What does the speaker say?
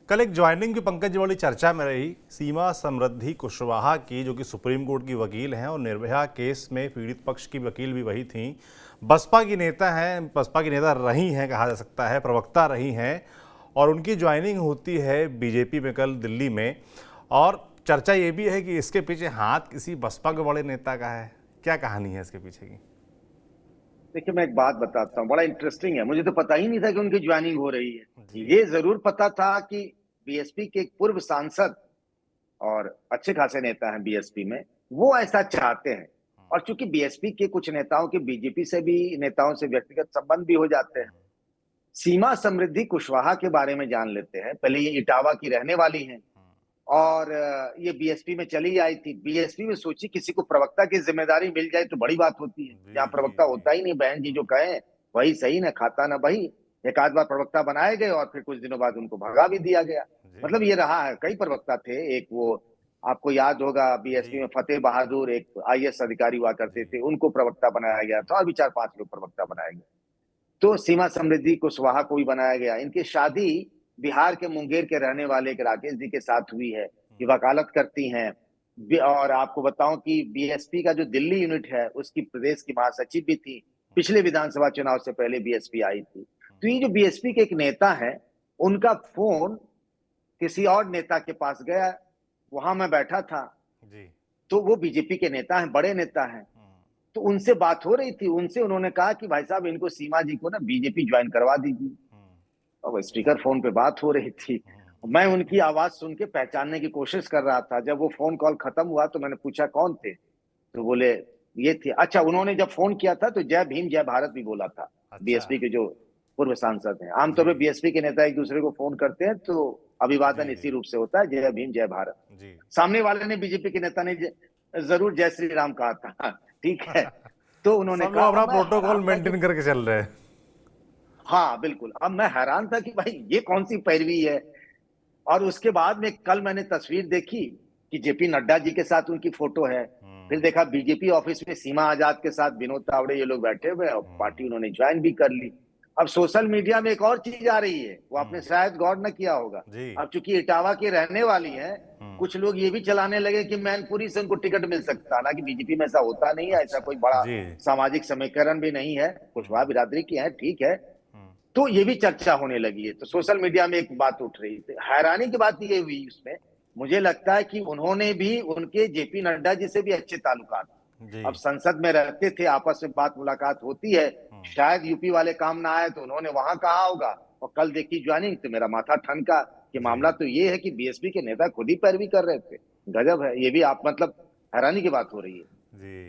कल एक ज्वाइनिंग की पंकज जी वाली चर्चा में रही सीमा समृद्धि कुशवाहा की, जो कि सुप्रीम कोर्ट की वकील हैं और निर्भया केस में पीड़ित पक्ष की वकील भी वही थी। बसपा की नेता हैं, बसपा की नेता रही हैं, कहा जा सकता है प्रवक्ता रही हैं, और उनकी ज्वाइनिंग होती है बीजेपी में कल दिल्ली में। और चर्चा ये भी है कि इसके पीछे हाथ किसी बसपा के बड़े नेता का है। क्या कहानी है इसके पीछे की? देखिए, मैं एक बात बताता हूँ, बड़ा इंटरेस्टिंग है। मुझे तो पता ही नहीं था कि उनकी ज्वाइनिंग हो रही है। जी। ये जरूर पता था कि बीएसपी के एक पूर्व सांसद और अच्छे खासे नेता हैं बीएसपी में, वो ऐसा चाहते हैं। और चूंकि बीएसपी के कुछ नेताओं के बीजेपी से भी नेताओं से व्यक्तिगत संबंध भी हो जाते हैं। सीमा समृद्धि कुशवाहा के बारे में जान लेते हैं। पहले ये इटावा की रहने वाली हैं और ये बीएसपी में चली आई थी। बीएसपी में सोची किसी को प्रवक्ता की जिम्मेदारी मिल जाए तो बड़ी बात होती है। जी जहाँ जी प्रवक्ता जी होता ही नहीं, बहन जी जो कहे वही सही, ना खाता ना बही। एक आध बार प्रवक्ता बनाए गए और फिर कुछ दिनों बाद उनको भगा भी दिया गया। जी मतलब ये रहा है, कई प्रवक्ता थे। एक वो आपको याद होगा जी बीएसपी में फतेह बहादुर एक आईएएस अधिकारी हुआ करते जी थे, उनको प्रवक्ता बनाया गया था और भी चार पांच लोग प्रवक्ता बनाए गए। तो सीमा समृद्धि कुशवाहा को भी बनाया गया। इनकी शादी बिहार के मुंगेर के रहने वाले एक राकेश जी के साथ हुई है। ये वकालत करती हैं। और आपको बताऊं कि बीएसपी का जो दिल्ली यूनिट है उसकी प्रदेश की महासचिव भी थी। पिछले विधानसभा चुनाव से पहले बीएसपी आई थी। तो ये जो बीएसपी के एक नेता है, उनका फोन किसी और नेता के पास गया। वहां मैं बैठा था। जी। तो वो बीजेपी के नेता हैं, बड़े नेता हैं। तो उनसे बात हो रही थी। उनसे उन्होंने कहा कि भाई साहब, इनको सीमा जी को ना बीजेपी ज्वाइन करवा दीजिए। और स्पीकर फोन पे बात हो रही थी। मैं उनकी आवाज सुन के पहचानने की कोशिश कर रहा था। जब वो फोन कॉल खत्म हुआ तो मैंने पूछा कौन थे, तो बोले ये थे। अच्छा, उन्होंने जब फोन किया था तो जय भीम जय भारत भी बोला था। अच्छा। बीएसपी के जो पूर्व सांसद हैं, जी आमतौर पर बीएसपी के नेता एक दूसरे को फोन करते हैं तो जी अभिवादन जी इसी रूप से होता है, जय भीम जय भारत। जी। सामने वाले ने, बीजेपी के नेता ने जरूर जय श्री राम कहा था। ठीक है। तो उन्होंने सब लोग कहा, अपना अब मैं प्रोटोकॉल हैरान था कि मेंटेन करके चल रहे हैं। हाँ बिल्कुल, अब मैं हैरान था कि भाई ये कौन सी पैरवी है। और उसके बाद में कल मैंने तस्वीर देखी कि जेपी नड्डा जी के साथ उनकी फोटो है। फिर देखा बीजेपी ऑफिस में सीमा आजाद के साथ विनोद तावड़े ये लोग बैठे हुए हैं और पार्टी उन्होंने ज्वाइन भी कर ली। अब सोशल मीडिया में एक और चीज आ रही है, वो आपने शायद गौर न किया होगा। जी। अब चूंकि इटावा की रहने वाली है, कुछ लोग ये भी चलाने लगे कि मैनपुरी से उनको टिकट मिल सकता है। हालांकि बीजेपी में ऐसा होता नहीं है, ऐसा अच्छा। कोई बड़ा जी। सामाजिक समीकरण भी नहीं है। कुशवाहा बिरादरी की है, ठीक है। तो ये भी चर्चा होने लगी है। तो सोशल मीडिया में एक बात उठ रही थी। हैरानी की बात ये हुई उसमें, मुझे लगता है कि उन्होंने भी उनके जेपी नड्डा जी से भी अच्छे ताल्लुकात, जी। अब संसद में रहते थे, आपस में बात मुलाकात होती है। शायद यूपी वाले काम ना आए तो उन्होंने वहां कहा होगा। और कल देखी ज्वाइनिंग तो मेरा माथा ठनका कि जी। मामला तो ये है कि बीएसपी के नेता खुद ही पैरवी कर रहे थे। गजब है। ये भी आप मतलब हैरानी की बात हो रही है।